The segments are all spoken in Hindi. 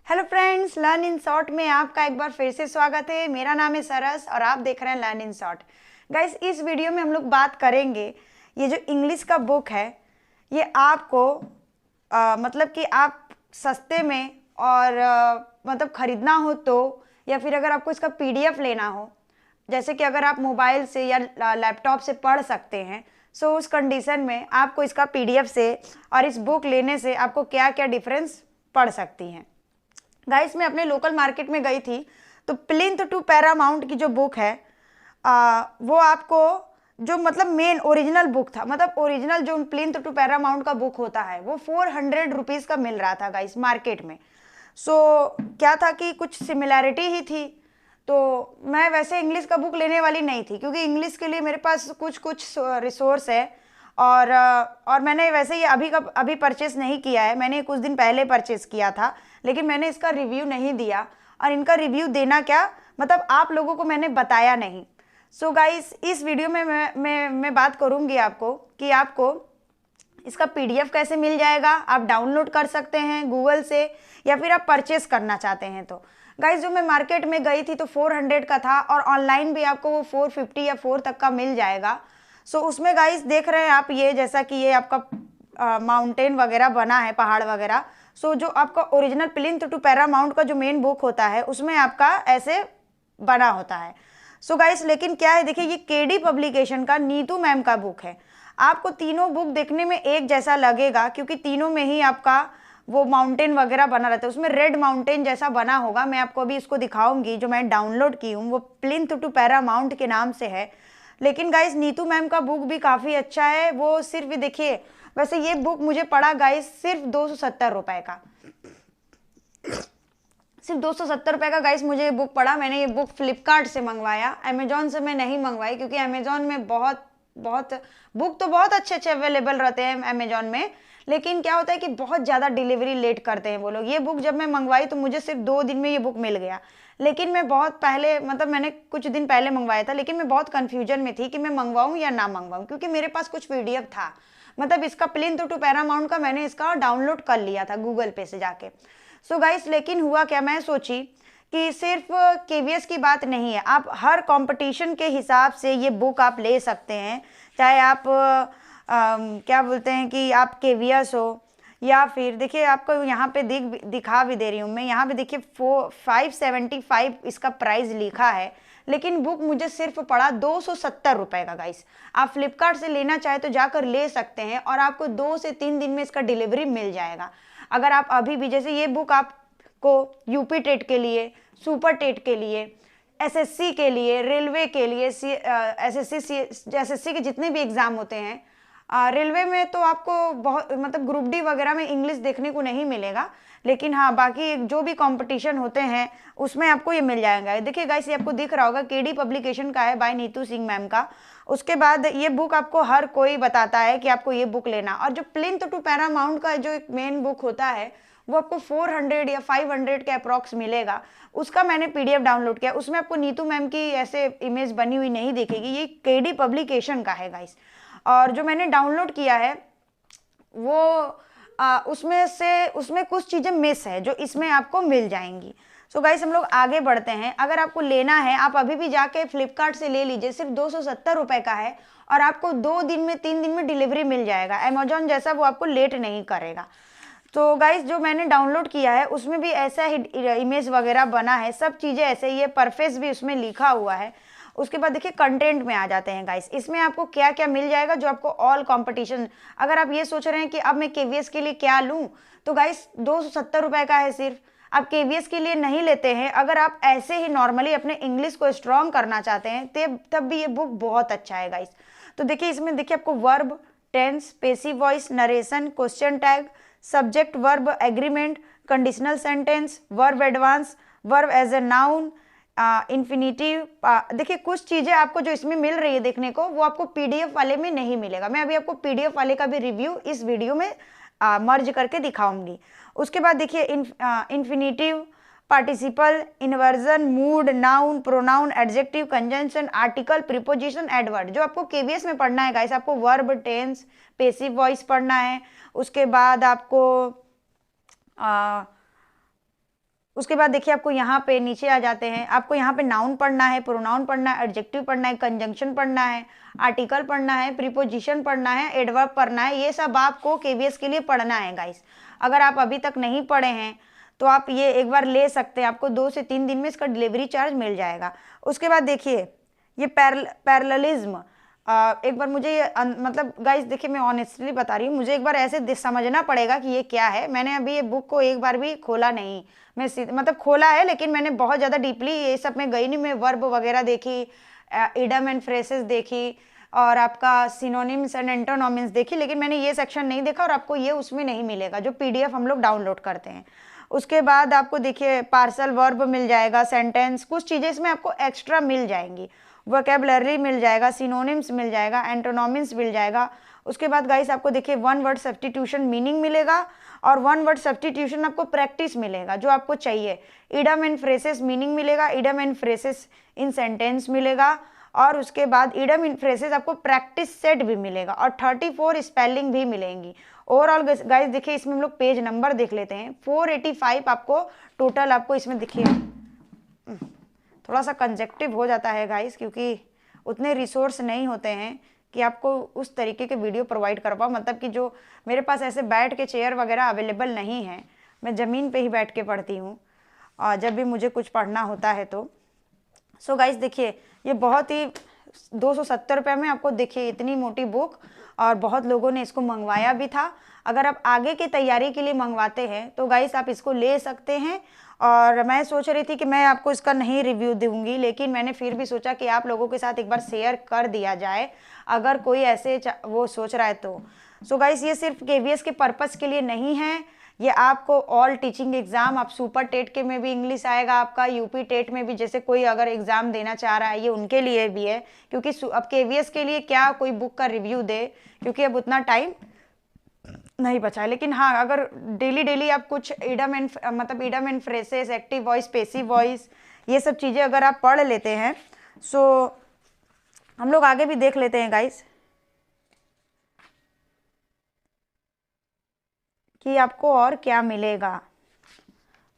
Hello friends, learn in short में आपका एक बार फिर से स्वागत है। मेरा नाम है सरस और आप देख रहे हैं लर्न इन शॉर्ट। गाइस, इस वीडियो में हम लोग बात करेंगे ये जो इंग्लिश का बुक है ये आपको मतलब कि आप सस्ते में और मतलब ख़रीदना हो तो, या फिर अगर आपको इसका पीडीएफ लेना हो, जैसे कि अगर आप मोबाइल से या लैपटॉप से पढ़ सकते हैं, सो उस कंडीशन में आपको इसका पीडीएफ से और इस बुक लेने से आपको क्या क्या डिफरेंस पड़ सकती हैं। गाइस, मैं अपने लोकल मार्केट में गई थी तो प्लिंथ टू पैरामाउंट की जो बुक है वो आपको जो मतलब मेन ओरिजिनल बुक था, मतलब ओरिजिनल जो प्लिंथ टू पैरामाउंट का बुक होता है वो 400 रुपीज़ का मिल रहा था गाइस मार्केट में। सो क्या था कि कुछ सिमिलैरिटी ही थी। तो मैं वैसे इंग्लिश का बुक लेने वाली नहीं थी क्योंकि इंग्लिश के लिए मेरे पास कुछ कुछ रिसोर्स है और मैंने वैसे ये अभी परचेस नहीं किया है, मैंने कुछ दिन पहले परचेस किया था, लेकिन मैंने इसका रिव्यू नहीं दिया। और इनका रिव्यू देना क्या, मतलब आप लोगों को मैंने बताया नहीं। सो गाइस, इस वीडियो में मैं बात करूंगी आपको कि आपको इसका पीडीएफ कैसे मिल जाएगा, आप डाउनलोड कर सकते हैं गूगल से, या फिर आप परचेस करना चाहते हैं। तो गाइस, जो मैं मार्केट में गई थी तो 400 का था और ऑनलाइन भी आपको वो 450 या 4 तक का मिल जाएगा। सो उसमें गाइस देख रहे हैं आप, ये जैसा कि ये आपका माउंटेन वगैरह बना है, पहाड़ वगैरह। सो जो आपका ओरिजिनल प्लिंथ टू पैरामाउंट का जो मेन बुक होता है उसमें आपका ऐसे बना होता है। सो गाइस, लेकिन क्या है, देखिए ये केडी पब्लिकेशन का नीतू मैम का बुक है। आपको तीनों बुक देखने में एक जैसा लगेगा क्योंकि तीनों में ही आपका वो माउंटेन वगैरह बना रहता है, उसमें रेड माउंटेन जैसा बना होगा। मैं आपको अभी इसको दिखाऊंगी, जो मैं डाउनलोड की हूँ वो प्लिंथ टू पैरामाउंट के नाम से है। लेकिन गाइस, नीतू मैम का बुक भी काफ़ी अच्छा है। वो सिर्फ देखिए, वैसे ये बुक मुझे पड़ा गाइस सिर्फ 270 रुपए का, सिर्फ 270 रुपए का गाइस मुझे ये बुक पड़ा। मैंने ये बुक फ्लिपकार्ट से मंगवाया, अमेजोन से मैं नहीं मंगवाई क्योंकि अमेजोन में बहुत बहुत बुक तो बहुत अच्छे अच्छे अवेलेबल रहते हैं अमेजोन में, लेकिन क्या होता है कि बहुत ज़्यादा डिलीवरी लेट करते हैं वो लोग। ये बुक जब मैं मंगवाई तो मुझे सिर्फ 2 दिन में ये बुक मिल गया, लेकिन मैं बहुत पहले, मतलब मैंने कुछ दिन पहले मंगवाया था, लेकिन मैं बहुत कन्फ्यूजन में थी कि मैं मंगवाऊँ या ना मंगवाऊँ क्योंकि मेरे पास कुछ पीडीएफ था। मतलब इसका प्लिंथ टू पैरामाउंट का मैंने इसका डाउनलोड कर लिया था गूगल पे से जाके। सो गाइस, लेकिन हुआ क्या, मैं सोची कि सिर्फ केवीएस की बात नहीं है, आप हर कंपटीशन के हिसाब से ये बुक आप ले सकते हैं। चाहे आप क्या बोलते हैं कि आप केवीएस हो, या फिर देखिए आपको यहाँ पे दिखा भी दे रही हूँ मैं, यहाँ पे देखिए 575 इसका प्राइस लिखा है, लेकिन बुक मुझे सिर्फ पड़ा 270 रुपए का। गाइस, आप फ्लिपकार्ट से लेना चाहे तो जाकर ले सकते हैं और आपको 2 से 3 दिन में इसका डिलीवरी मिल जाएगा। अगर आप अभी भी, जैसे ये बुक आपको यूपी टेट के लिए, सुपर टेट के लिए, एसएससी के लिए, रेलवे के लिए, एसएससी के जितने भी एग्ज़ाम होते हैं, रेलवे में तो आपको बहुत, मतलब ग्रुप डी वगैरह में इंग्लिश देखने को नहीं मिलेगा, लेकिन हाँ बाकी जो भी कंपटीशन होते हैं उसमें आपको ये मिल जाएगा। देखिए गाइस, ये आपको दिख रहा होगा, केडी पब्लिकेशन का है, बाय नीतू सिंह मैम का। उसके बाद ये बुक आपको हर कोई बताता है कि आपको ये बुक लेना, और जो प्लिंथ टू पैरामाउंट का जो एक मेन बुक होता है वो आपको 400 या 500 के अप्रॉक्स मिलेगा। उसका मैंने पीडीएफ डाउनलोड किया, उसमें आपको नीतू मैम की ऐसे इमेज बनी हुई नहीं दिखेगी, ये केडी पब्लिकेशन का है गाइस। और जो मैंने डाउनलोड किया है वो उसमें कुछ चीज़ें मिस है जो इसमें आपको मिल जाएंगी। सो गाइस, हम लोग आगे बढ़ते हैं। अगर आपको लेना है आप अभी भी जाके फ्लिपकार्ट से ले लीजिए, सिर्फ 270 रुपए का है और आपको 2 दिन में 3 दिन में डिलीवरी मिल जाएगा। अमेजोन जैसा वो आपको लेट नहीं करेगा। तो गाइस, जो मैंने डाउनलोड किया है उसमें भी ऐसा ही इमेज वगैरह बना है, सब चीज़ें ऐसे ही है, परफेक्ट भी उसमें लिखा हुआ है। उसके बाद देखिए कंटेंट में आ जाते हैं गाइस, इसमें आपको क्या क्या मिल जाएगा जो आपको ऑल कंपटीशन, अगर आप ये सोच रहे हैं कि अब मैं केवीएस के लिए क्या लूँ, तो गाइस 270 रुपए का है सिर्फ। आप केवीएस के लिए नहीं लेते हैं, अगर आप ऐसे ही नॉर्मली अपने इंग्लिश को स्ट्रॉन्ग करना चाहते हैं तब भी ये बुक बहुत अच्छा है गाइस। तो देखिए इसमें देखिए आपको verb, tense, passive voice, narration, question tag, subject verb agreement, conditional sentence, verb advance, verb as a noun, infinitive. देखिए कुछ चीज़ें आपको जो इसमें मिल रही है देखने को, वो आपको पीडीएफ वाले में नहीं मिलेगा। मैं अभी आपको पीडीएफ वाले का भी रिव्यू इस वीडियो में मर्ज करके दिखाऊंगी। उसके बाद देखिए infinitive, participle, inversion, mood, noun, pronoun, adjective, conjunction, article, preposition, Edward, जो आपको केवीएस में पढ़ना है गाइस। आपको वर्ब, टेंस, पेसिव वॉइस पढ़ना है। उसके बाद आपको उसके बाद देखिए आपको यहाँ पे नीचे आ जाते हैं, आपको यहाँ पे नाउन पढ़ना है, प्रोनाउन पढ़ना है, एडजेक्टिव पढ़ना है, कंजंक्शन पढ़ना है, आर्टिकल पढ़ना है, प्रीपोजिशन पढ़ना है, एडवर्ब पढ़ना है। ये सब आपको केवीएस के लिए पढ़ना है गाइस। अगर आप अभी तक नहीं पढ़े हैं तो आप ये एक बार ले सकते हैं, आपको 2 से 3 दिन में इसका डिलीवरी चार्ज मिल जाएगा। उसके बाद देखिए ये पैरेललिज्म, एक बार मुझे ये मतलब गाइस देखिए मैं ऑनेस्टली बता रही हूँ, मुझे एक बार ऐसे समझना पड़ेगा कि ये क्या है। मैंने अभी ये बुक को एक बार भी खोला नहीं, मैं मतलब खोला है लेकिन मैंने बहुत ज़्यादा डीपली ये सब में गई नहीं। मैं वर्ब वगैरह देखी, इडम एंड फ्रेसेस देखी, और आपका सिनोनिम्स एंड एंटोनोमिम्स देखी, लेकिन मैंने ये सेक्शन नहीं देखा और आपको ये उसमें नहीं मिलेगा जो पीडीएफ हम लोग डाउनलोड करते हैं। उसके बाद आपको देखिए पार्सल वर्ब मिल जाएगा, सेंटेंस, कुछ चीज़ें इसमें आपको एक्स्ट्रा मिल जाएंगी, वोकेबलरी मिल जाएगा, सिनोनिम्स मिल जाएगा, एंटोनोमिम्स मिल जाएगा। उसके बाद गाइस आपको देखिए 1 वर्ड सब्स्टिट्यूशन मीनिंग मिलेगा और 1 वर्ड सब्स्टिट्यूशन आपको प्रैक्टिस मिलेगा जो आपको चाहिए। इडम एंड फ्रेसेस मीनिंग मिलेगा, idiom and phrases in sentence मिलेगा, और उसके बाद इडम इन फ्रेसेस आपको प्रैक्टिस सेट भी मिलेगा और 34 स्पेलिंग भी मिलेंगी। ओवरऑल गाइस देखिए इसमें हम लोग पेज नंबर देख लेते हैं, 485 आपको टोटल आपको इसमें देखिए। थोड़ा सा कंजेक्टिव हो जाता है गाइस क्योंकि उतने रिसोर्स नहीं होते हैं कि आपको उस तरीके के वीडियो प्रोवाइड कर पाओ, मतलब कि जो मेरे पास ऐसे बैठ के चेयर वगैरह अवेलेबल नहीं है, मैं ज़मीन पे ही बैठ के पढ़ती हूँ और जब भी मुझे कुछ पढ़ना होता है तो। सो गाइस देखिए ये बहुत ही 270 रुपये में आपको देखिए इतनी मोटी बुक, और बहुत लोगों ने इसको मंगवाया भी था। अगर आप आगे की तैयारी के लिए मंगवाते हैं तो गाइस आप इसको ले सकते हैं। और मैं सोच रही थी कि मैं आपको इसका नहीं रिव्यू दूंगी, लेकिन मैंने फिर भी सोचा कि आप लोगों के साथ एक बार शेयर कर दिया जाए अगर कोई ऐसे वो सोच रहा है तो। सो गाइस ये सिर्फ केवीएस के पर्पस के लिए नहीं है, ये आपको ऑल टीचिंग एग्जाम, आप सुपर टेट के में भी इंग्लिश आएगा आपका, यूपी टेट में भी जैसे कोई अगर एग्जाम देना चाह रहा है ये उनके लिए भी है। क्योंकि अब केवीएस के लिए क्या कोई बुक का रिव्यू दे, क्योंकि अब उतना टाइम नहीं बचा है। लेकिन हाँ अगर डेली डेली आप कुछ idiom and phrases, active voice, passive voice, ये सब चीज़ें अगर आप पढ़ लेते हैं, सो हम लोग आगे भी देख लेते हैं गाइस कि आपको और क्या मिलेगा।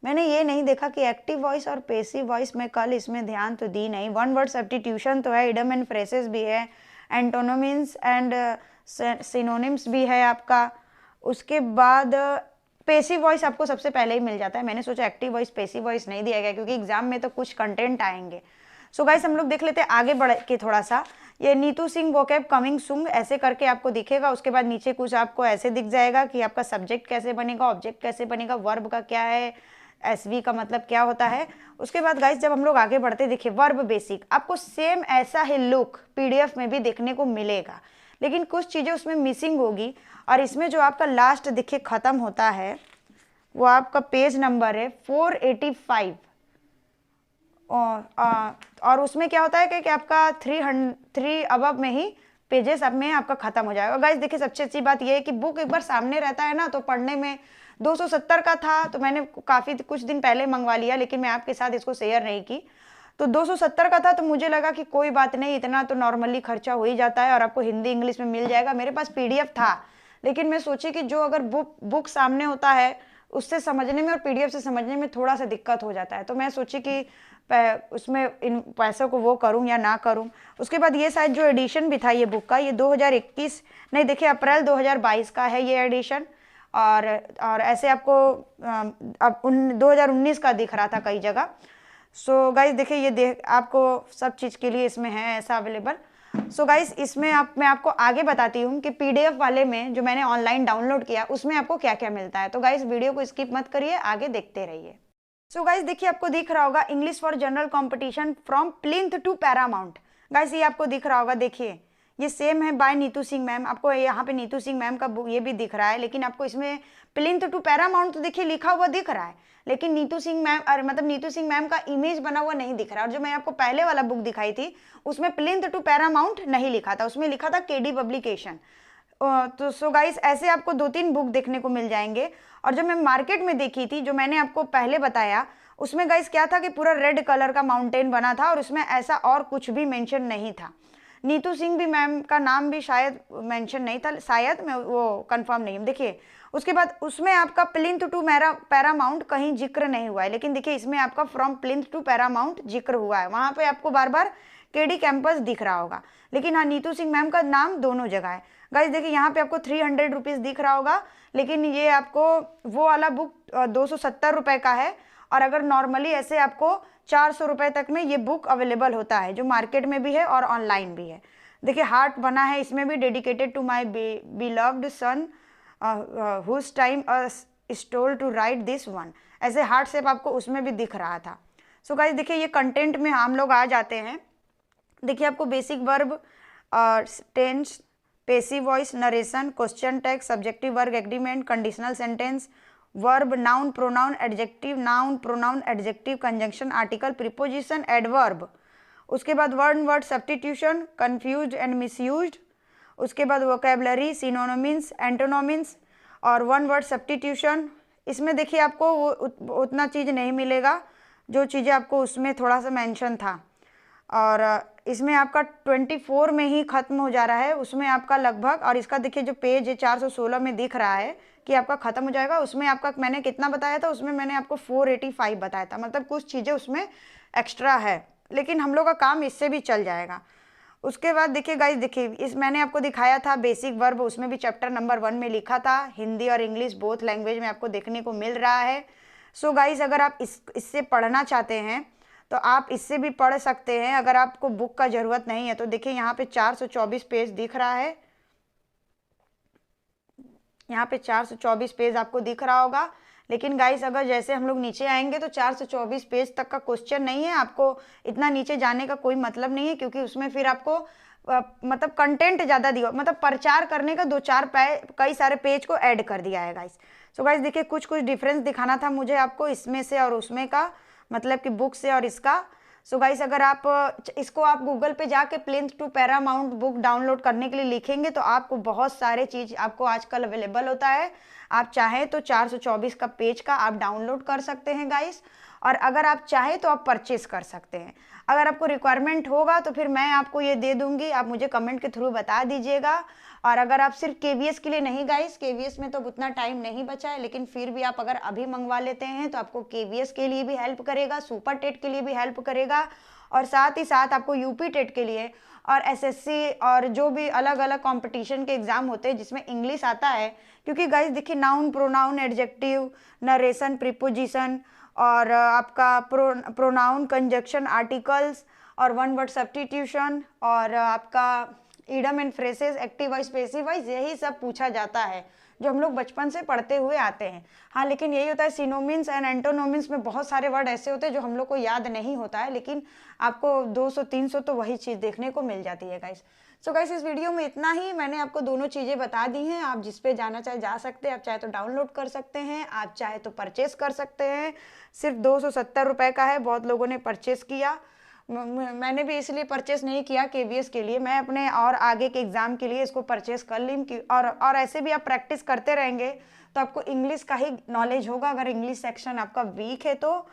मैंने ये नहीं देखा कि एक्टिव वॉइस और पैसिव वॉइस में कल इसमें ध्यान तो दी नहीं। 1 वर्ड सब्स्टिट्यूशन तो है, इडम एंड फ्रेसेस भी है, एंटोनोमिम्स एंड सिनोनिम्स भी है आपका। उसके बाद पैसिव वॉइस आपको सबसे पहले ही मिल जाता है। मैंने सोचा एक्टिव वॉइस पैसिव वॉइस नहीं दिया गया क्योंकि एग्जाम में तो कुछ कंटेंट आएंगे। सो गाइस हम लोग देख लेते हैं आगे बढ़ के थोड़ा सा। ये Neetu Singh vocab coming soon ऐसे करके आपको दिखेगा। उसके बाद नीचे कुछ आपको ऐसे दिख जाएगा कि आपका सब्जेक्ट कैसे बनेगा, ऑब्जेक्ट कैसे बनेगा, वर्ब का क्या है, एसवी का मतलब क्या होता है। उसके बाद गाइस जब हम लोग आगे बढ़ते देखिए वर्ब बेसिक, आपको सेम ऐसा ही लुक पीडीएफ में भी देखने को मिलेगा, लेकिन कुछ चीज़ें उसमें मिसिंग होगी। और इसमें जो आपका लास्ट देखिए ख़त्म होता है वो आपका पेज नंबर है 485, और उसमें क्या होता है कि आपका 300 अबव में ही पेजेस अब में आपका ख़त्म हो जाएगा। गाइस देखिए सबसे अच्छी बात यह है कि बुक एक बार सामने रहता है ना तो पढ़ने में 270 का था तो मैंने काफ़ी कुछ दिन पहले मंगवा लिया, लेकिन मैं आपके साथ इसको शेयर नहीं की। तो 270 का था तो मुझे लगा कि कोई बात नहीं, इतना तो नॉर्मली खर्चा हो ही जाता है और आपको हिंदी इंग्लिश में मिल जाएगा। मेरे पास पीडीएफ था, लेकिन मैं सोची कि जो अगर बुक सामने होता है उससे समझने में और पीडीएफ से समझने में थोड़ा सा दिक्कत हो जाता है, तो मैं सोची कि उसमें इन पैसों को वो करूं या ना करूं। उसके बाद ये शायद जो एडिशन भी था ये बुक का, ये 2021 नहीं देखिए अप्रैल 2022 का है ये एडिशन, और ऐसे आपको अब 2019 का दिख रहा था कई जगह। सो गाइस देखिए ये आपको सब चीज़ के लिए इसमें है ऐसा अवेलेबल। सो गाइस इसमें मैं आपको आगे बताती हूँ कि पीडीएफ वाले में जो मैंने ऑनलाइन डाउनलोड किया उसमें आपको क्या क्या मिलता है। तो गाइस वीडियो को स्किप मत करिए, आगे देखते रहिए। सो गाइस देखिए आपको दिख रहा होगा English for general competition from plinth to paramount. Guys ये आपको दिख रहा होगा, देखिए ये सेम है बाय नीतू सिंह मैम। आपको यहाँ पे नीतू सिंह मैम का बुक ये भी दिख रहा है, लेकिन आपको इसमें प्लिंथ टू पैरामाउंट तो देखिए लिखा हुआ दिख रहा है, लेकिन नीतू सिंह मैम का इमेज बना हुआ नहीं दिख रहा। और जो मैं आपको पहले वाला बुक दिखाई थी उसमें प्लिंथ टू पैरामाउंट नहीं लिखा था, उसमें लिखा था केडी पब्लिकेशन। तो सो गाइस ऐसे आपको 2-3 बुक देखने को मिल जाएंगे। और जो मैं मार्केट में देखी थी, जो मैंने आपको पहले बताया, उसमें गाइस क्या था कि पूरा रेड कलर का माउंटेन बना था और उसमें ऐसा और कुछ भी मेंशन नहीं था। नीतू सिंह भी मैम का नाम भी शायद मेंशन नहीं था, शायद, मैं वो कंफर्म नहीं हूँ। देखिए उसके बाद उसमें आपका प्लिंथ टू पैरामाउंट कहीं जिक्र नहीं हुआ है, लेकिन देखिए इसमें आपका फ्रॉम प्लिंथ टू पैरामाउंट जिक्र हुआ है। वहाँ पे आपको बार बार केडी कैंपस दिख रहा होगा, लेकिन हाँ नीतू सिंह मैम का नाम दोनों जगह है। गाइज देखिए यहाँ पे आपको 300 रुपीज़ दिख रहा होगा, लेकिन ये आपको वो वाला बुक 270 रुपये का है। और अगर नॉर्मली ऐसे आपको 400 रुपये तक में ये बुक अवेलेबल होता है, जो मार्केट में भी है और ऑनलाइन भी है। देखिए हार्ट बना है इसमें भी, dedicated to my beloved son whose time stole to write this one, ऐसे हार्ट शेप आपको उसमें भी दिख रहा था। सो गाइस देखिए ये कंटेंट में हम लोग आ जाते हैं। देखिए आपको basic verb, tense, passive voice, narration, question tag, subjective verb agreement, conditional sentence, verb, noun, pronoun, adjective, noun, pronoun, adjective, conjunction, article, preposition, adverb. उसके बाद word substitution, confused and misused. उसके बाद वोकेबलरी, सिनोनिम्स, एंटोनिम्स और वन वर्ड सब्स्टिट्यूशन। इसमें देखिए आपको उतना चीज़ नहीं मिलेगा जो चीज़ें आपको उसमें थोड़ा सा मेंशन था, और इसमें आपका 24 में ही ख़त्म हो जा रहा है, उसमें आपका लगभग। और इसका देखिए जो पेज है 416 में दिख रहा है कि आपका ख़त्म हो जाएगा। उसमें आपका मैंने कितना बताया था, उसमें मैंने आपको 485 बताया था, मतलब कुछ चीज़ें उसमें एक्स्ट्रा है, लेकिन हम लोग का काम इससे भी चल जाएगा। उसके बाद देखिए गाइस, देखिए इस मैंने आपको दिखाया था बेसिक वर्ब, उसमें भी चैप्टर नंबर 1 में लिखा था, हिंदी और इंग्लिश बोथ लैंग्वेज में आपको देखने को मिल रहा है। सो गाइस अगर आप इससे पढ़ना चाहते हैं तो आप इससे भी पढ़ सकते हैं। अगर आपको बुक का ज़रूरत नहीं है तो देखिए यहाँ पे 424 पेज दिख रहा है, यहाँ पे 424 पेज आपको दिख रहा होगा। लेकिन गाइस अगर जैसे हम लोग नीचे आएंगे तो 424 पेज तक का क्वेश्चन नहीं है, आपको इतना नीचे जाने का कोई मतलब नहीं है, क्योंकि उसमें फिर आपको मतलब कंटेंट ज़्यादा दिया, मतलब प्रचार करने का 2-4 कई सारे पेज को ऐड कर दिया है गाइस। सो गाइस देखिए कुछ डिफरेंस दिखाना था मुझे आपको इसमें से और उसमें का, मतलब कि बुक से और इसका। सो गाइस अगर आप इसको आप गूगल पे जाके plinth to paramount book download करने के लिए लिखेंगे तो आपको बहुत सारे चीज़ आपको आजकल अवेलेबल होता है। आप चाहें तो 424 का पेज का आप डाउनलोड कर सकते हैं गाइस, और अगर आप चाहें तो आप परचेस कर सकते हैं। अगर आपको रिक्वायरमेंट होगा तो फिर मैं आपको ये दे दूंगी, आप मुझे कमेंट के थ्रू बता दीजिएगा। और अगर आप सिर्फ केवीएस के लिए नहीं गाइस, केवीएस में तो उतना टाइम नहीं बचा है, लेकिन फिर भी आप अगर अभी मंगवा लेते हैं तो आपको केवीएस के लिए भी हेल्प करेगा, सुपर टेट के लिए भी हेल्प करेगा, और साथ ही साथ आपको यूपी टेट के लिए और एसएससी और जो भी अलग अलग कंपटीशन के एग्जाम होते हैं जिसमें इंग्लिश आता है। क्योंकि गाइस देखिए noun, pronoun, adjective, narration, preposition और आपका प्रोनाउन, कंजक्शन, आर्टिकल्स और वन वर्ड सब्स्टिट्यूशन और आपका idiom and phrases, active voice, passive voice, यही सब पूछा जाता है जो हम लोग बचपन से पढ़ते हुए आते हैं। हाँ लेकिन यही होता है सिनोनिम्स एंड एंटोनिम्स में बहुत सारे वर्ड ऐसे होते हैं जो हम लोग को याद नहीं होता है, लेकिन आपको 200-300 तो वही चीज़ देखने को मिल जाती है गाइस। सो गाइस इस वीडियो में इतना ही, मैंने आपको दोनों चीज़ें बता दी हैं। आप जिस पे जाना चाहे जा सकते हैं, आप चाहे तो डाउनलोड कर सकते हैं, आप चाहे तो परचेस कर सकते हैं। सिर्फ 270 रुपये का है, बहुत लोगों ने परचेस किया, मैंने भी इसलिए परचेस नहीं किया केवीएस के लिए, मैं अपने और आगे के एग्ज़ाम के लिए इसको परचेस कर ली। और ऐसे भी आप प्रैक्टिस करते रहेंगे तो आपको इंग्लिश का ही नॉलेज होगा, अगर इंग्लिश सेक्शन आपका वीक है तो।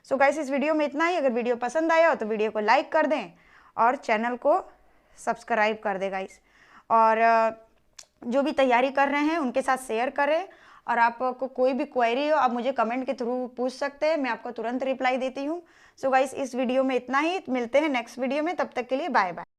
सो गाइस इस वीडियो में इतना ही। अगर वीडियो पसंद आया हो तो वीडियो को लाइक कर दें और चैनल को सब्सक्राइब कर दें गाइस, और जो भी तैयारी कर रहे हैं उनके साथ शेयर करें। और आपको कोई भी क्वेरी हो आप मुझे कमेंट के थ्रू पूछ सकते हैं, मैं आपको तुरंत रिप्लाई देती हूँ। सो गाइस इस वीडियो में इतना ही, मिलते हैं नेक्स्ट वीडियो में, तब तक के लिए बाय बाय।